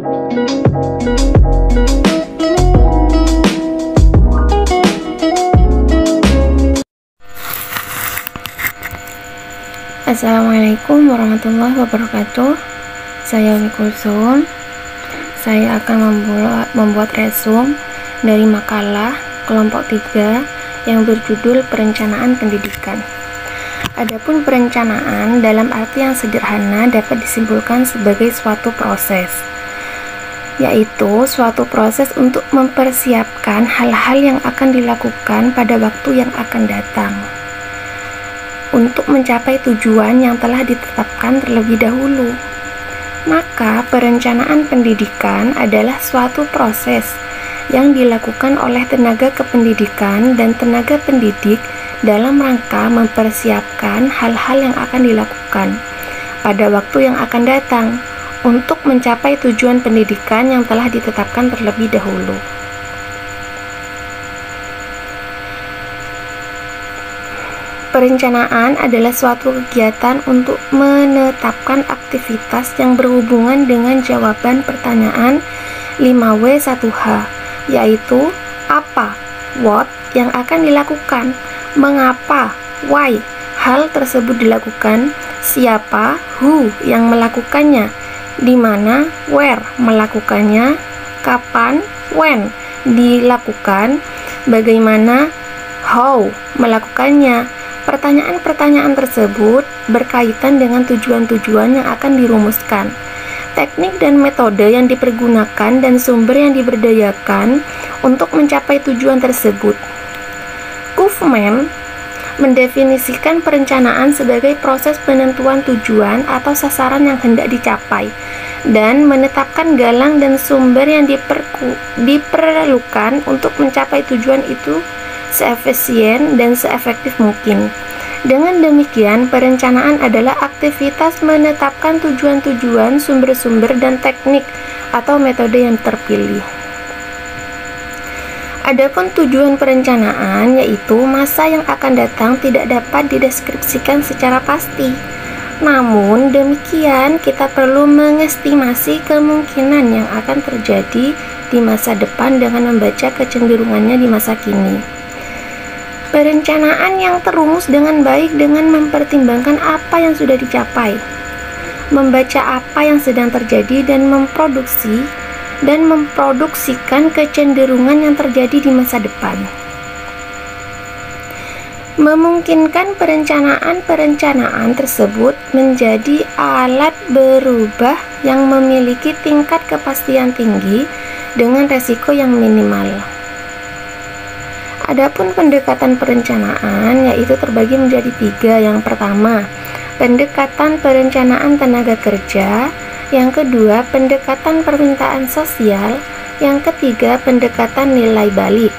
Assalamualaikum warahmatullahi wabarakatuh. Saya Umi Kulsum. Saya akan membuat resume dari makalah kelompok 3 yang berjudul Perencanaan Pendidikan. Adapun perencanaan dalam arti yang sederhana dapat disimpulkan sebagai suatu proses, yaitu suatu proses untuk mempersiapkan hal-hal yang akan dilakukan pada waktu yang akan datang untuk mencapai tujuan yang telah ditetapkan terlebih dahulu. Maka perencanaan pendidikan adalah suatu proses yang dilakukan oleh tenaga kependidikan dan tenaga pendidik dalam rangka mempersiapkan hal-hal yang akan dilakukan pada waktu yang akan datang untuk mencapai tujuan pendidikan yang telah ditetapkan terlebih dahulu. Perencanaan adalah suatu kegiatan untuk menetapkan aktivitas yang berhubungan dengan jawaban pertanyaan 5W1H, yaitu apa, what, yang akan dilakukan, mengapa, why, hal tersebut dilakukan, siapa, who, yang melakukannya, di mana, where, melakukannya, kapan, when, dilakukan, bagaimana, how, melakukannya. Pertanyaan-pertanyaan tersebut berkaitan dengan tujuan-tujuan yang akan dirumuskan, teknik dan metode yang dipergunakan, dan sumber yang diberdayakan untuk mencapai tujuan tersebut. Kaufman mendefinisikan perencanaan sebagai proses penentuan tujuan atau sasaran yang hendak dicapai dan menetapkan galang dan sumber yang diperlukan untuk mencapai tujuan itu seefisien dan seefektif mungkin. Dengan demikian, perencanaan adalah aktivitas menetapkan tujuan-tujuan, sumber-sumber, dan teknik atau metode yang terpilih. Adapun tujuan perencanaan, yaitu masa yang akan datang, tidak dapat dideskripsikan secara pasti. Namun demikian, kita perlu mengestimasi kemungkinan yang akan terjadi di masa depan dengan membaca kecenderungannya di masa kini. Perencanaan yang terumus dengan baik dengan mempertimbangkan apa yang sudah dicapai, membaca apa yang sedang terjadi, dan memproduksikan kecenderungan yang terjadi di masa depan. Memungkinkan perencanaan tersebut menjadi alat berubah yang memiliki tingkat kepastian tinggi dengan resiko yang minimal. Adapun pendekatan perencanaan yaitu terbagi menjadi 3. Yang pertama, pendekatan perencanaan tenaga kerja. Yang kedua, pendekatan permintaan sosial. Yang ketiga, pendekatan nilai balik.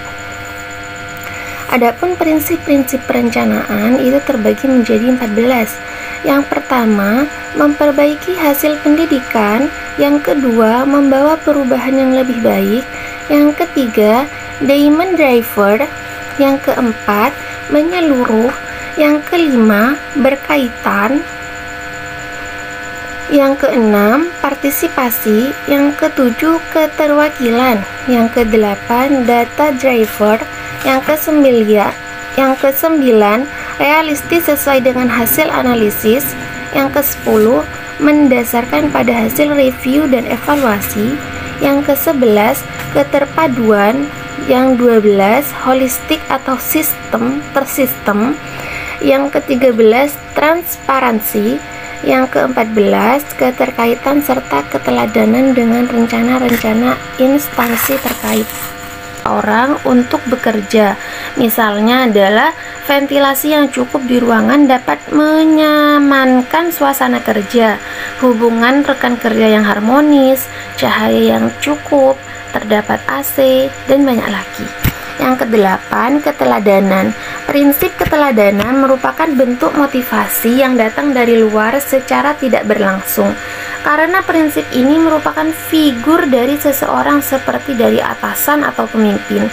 Adapun prinsip-prinsip perencanaan itu terbagi menjadi 14. Yang pertama, memperbaiki hasil pendidikan. Yang kedua, membawa perubahan yang lebih baik. Yang ketiga, demand driver. Yang keempat, menyeluruh. Yang kelima, berkaitan. Yang keenam, partisipasi. Yang ketujuh, keterwakilan. Yang kedelapan, data driver. Yang kesembilan, realistis sesuai dengan hasil analisis. Yang ke-10, mendasarkan pada hasil review dan evaluasi. Yang ke-11, keterpaduan. Yang 12, holistik atau tersistem. Yang ke-13, transparansi. Yang ke-14, keterkaitan serta keteladanan dengan rencana-rencana instansi terkait orang untuk bekerja. Misalnya adalah ventilasi yang cukup di ruangan dapat menyamankan suasana kerja, hubungan rekan kerja yang harmonis, cahaya yang cukup, terdapat AC, dan banyak lagi. Yang ke-8, keteladanan. Prinsip keteladanan merupakan bentuk motivasi yang datang dari luar secara tidak berlangsung. Karena prinsip ini merupakan figur dari seseorang seperti dari atasan atau pemimpin.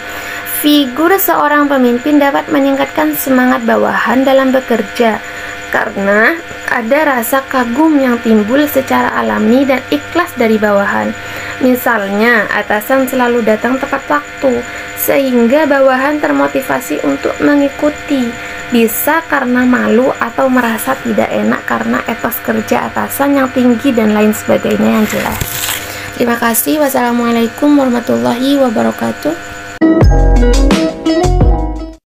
Figur seorang pemimpin dapat meningkatkan semangat bawahan dalam bekerja karena ada rasa kagum yang timbul secara alami dan ikhlas dari bawahan. Misalnya, atasan selalu datang tepat waktu, sehingga bawahan termotivasi untuk mengikuti. Bisa karena malu atau merasa tidak enak karena etos kerja atasan yang tinggi dan lain sebagainya yang jelas. Terima kasih. Wassalamualaikum warahmatullahi wabarakatuh.